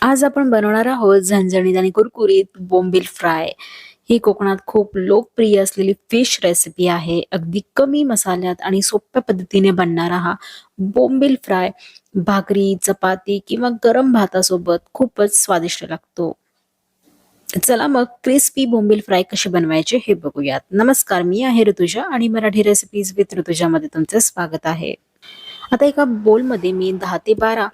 आज आपण बनवणार आहोत झणझणीत आणि कुरकुरीत बोंबील फ्राय। ही कोकणात खूप लोकप्रिय असलेली फिश रेसिपी आहे। अगदी कमी मसाल्यात आणि सोप्या पद्धतीने बनणारा हा बोंबील फ्राय भाकरी, चपाती किंवा गरम भातासोबत खूपच स्वादिष्ट लागतो। चला मग क्रिस्पी बोंबील फ्राय कशी बनवायचे हे बघूयात। नमस्कार, मी आहे ऋतुजा आणि मराठी रेसिपीज विथ ऋतुजामध्ये तुमचे स्वागत आहे। आता एका बोलमध्ये मी 10 ते 12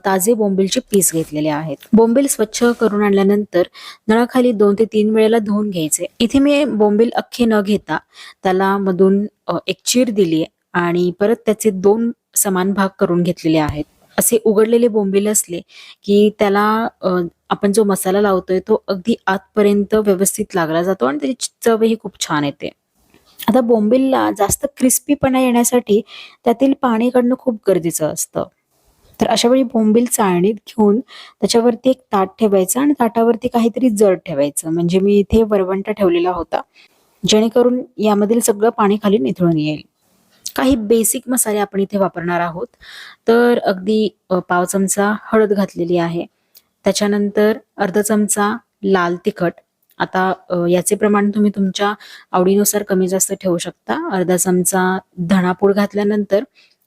ताजे बोंबीलचे पीस घेतलेले आहेत। बोंबील स्वच्छ करून आणल्यानंतर नळाखाली 2 ते 3 वेळेला धुवून घ्यायचे। इथे मी बोंबील अख्खे न घेता त्याला मधून एक चीर दिली आणि परत त्याचे 2 समान भाग करून घेतलेले आहेत। असे उघडलेले बोंबील असले की त्याला आपण जो मसाला लावतोय तो अगदी आतपर्यंत व्यवस्थित लागला जातो आणि त्याची चवही खूप छान येते। आता बोंबीलला जास्त क्रिस्पीपणा येण्यासाठी त्यातील पाणी काढणं खूप गरजेचं असतं। तर अशा वेळी बोंबील चाळणीत घेऊन त्याच्यावरती एक ताट ठेवायचं आणि ताटावरती काहीतरी जड ठेवायचं। म्हणजे मी इथे वरवंटा ठेवलेला होता, जेणेकरून यामधील सगळं पाणी खाली निथळून येईल। काही बेसिक मसाले आपण इथे वापरणार आहोत। तर अगदी पाव चमचा हळद घातलेली आहे, त्याच्यानंतर अर्धा चमचा लाल तिखट। आता याचे प्रमाण तुम्ही तुमच्या आवडीनुसार कमी जास्त ठेवू शकता। अर्धा चमचा धणापूड घातल्यानंतर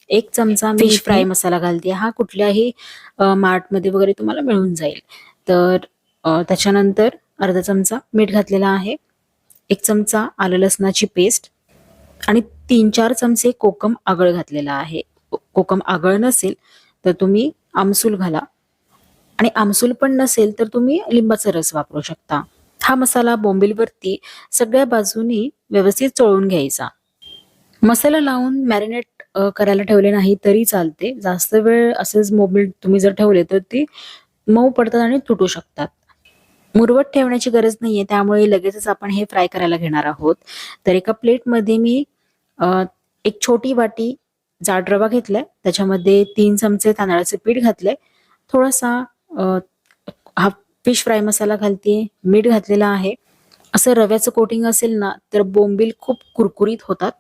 1 चमचा फिश फ्राय मसाला घालते। हा कुठल्याही मार्टमध्ये वगैरे तुम्हाला मिळून जाईल। तर त्याच्यानंतर अर्धा चमचा मीठ घातलेला आहे, 1 चमचा आलं लसणाची पेस्ट आणि 3-4 चमचे कोकम आगळ घातलेला आहे। कोकम आगळ नसेल तर तुम्ही आमसूल घाला आणि आमसूल पण नसेल तर तुम्ही लिंबाचा रस वापरू शकता। हा मसाला बोंबीलवरती सगळ्या बाजूनी व्यवस्थित चोळून घ्यायचा। मसाला लावून मॅरिनेट करायला ठेवले नाही तरी चालते। जास्त वेळ असेच बोंबील तुम्ही जर ठेवले तर ती मऊ पडतात आणि तुटू शकतात। मुरवत ठेवण्याची गरज नाहीये, त्यामुळे लगेचच आपण हे फ्राय करायला घेणार आहोत। तर एका प्लेटमध्ये मी एक छोटी वाटी जाड रवा घेतलाय, त्याच्यामध्ये 3 चमचे तांदळाचे पीठ घातलंय, थोडासा हा फिश फ्राय मसाला घालते, मीठ घातलेला आहे। असं रव्याचं कोटिंग असेल ना तर बोंबील खूप कुरकुरीत होतात।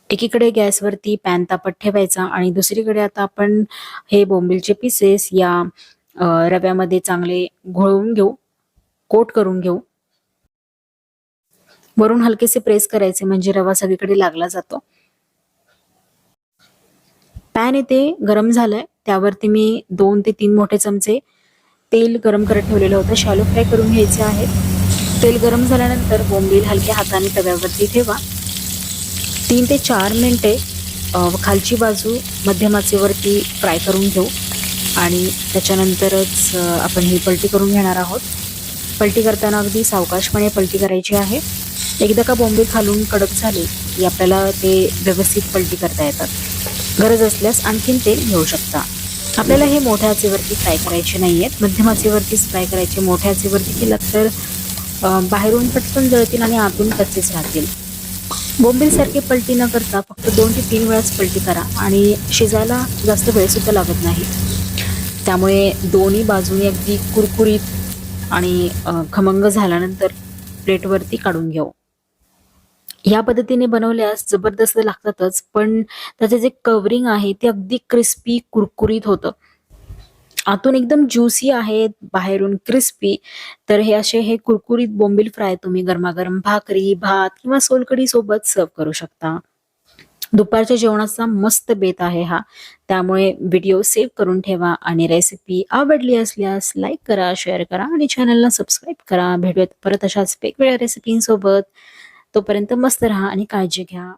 एकीकडे गॅसवरती पॅन तापत ठेवायचा आणि दुसरीकडे आता आपण हे बोंबीलचे पीसेस या रव्यामध्ये चांगले घोळवून घेऊ, कोट करून घेऊ। वरून हलकेसे प्रेस करायचे म्हणजे रवा सगळीकडे लागला जातो। पॅन इथे गरम झालाय, त्यावरती मी 2 ते 3 मोठे चमचे तेल गरम करत ठेवलेलं होतं। शॅलो फ्राय करून घ्यायचे आहेत। तेल गरम झाल्यानंतर बोंबील हलक्या हाताने तव्यावरती ठेवा। 3 ते 4 मिनिटे खालची बाजू मध्यम आचेवरती फ्राय करून घेऊ आणि त्याच्यानंतरच आपण ही पलटी करून घेणार आहोत। पलटी करताना अगदी सावकाशपणे पलटी करायची आहे। एकदा का बोंबील खालून कडक झाले की आपल्याला ते व्यवस्थित पलटी करता येतात। गरज असल्यास आणखीन तेल घेऊ शकता। आपल्याला हे मोठ्या आचेवरती फ्राय करायचे नाहीयेत, मध्यम आचेवरतीच फ्राय करायचे। मोठ्या आचेवरती केलं तर बाहेरून पटकन जळतील आणि आतून कच्चेच राहतील। बोंबील सारखी पलटी न करता फक्त 2 ते 3 वेळाच पलटी करा आणि शिजायला जास्त वेळ सुद्धा लागत नाही। त्यामुळे दोन्ही बाजूनी अगदी कुरकुरीत आणि खमंग झाल्यानंतर प्लेटवरती काढून घेऊ। या पद्धतीने बनवल्यास जबरदस्त लागतातच, पण त्याचे जे कवरिंग आहे ते अगदी क्रिस्पी कुरकुरीत होतं। आतून एकदम ज्युसी आहे, बाहेरून क्रिस्पी। तर हे कुरकुरीत बोंबील फ्राय तुम्ही गरमागरम भाकरी, भात किंवा सोलकढी सोबत सर्व्ह करू शकता। दुपारच्या जेवणाचा मस्त बेत आहे हा। त्यामुळे व्हिडिओ सेव्ह करून ठेवा आणि रेसिपी आवडली असल्यास लाईक करा, शेअर करा आणि चॅनलला सबस्क्राईब करा। भेटूयात परत अशाच वेगवेगळ्या रेसिपींसोबत। तोपर्यंत मस्त राहा आणि काळजी घ्या।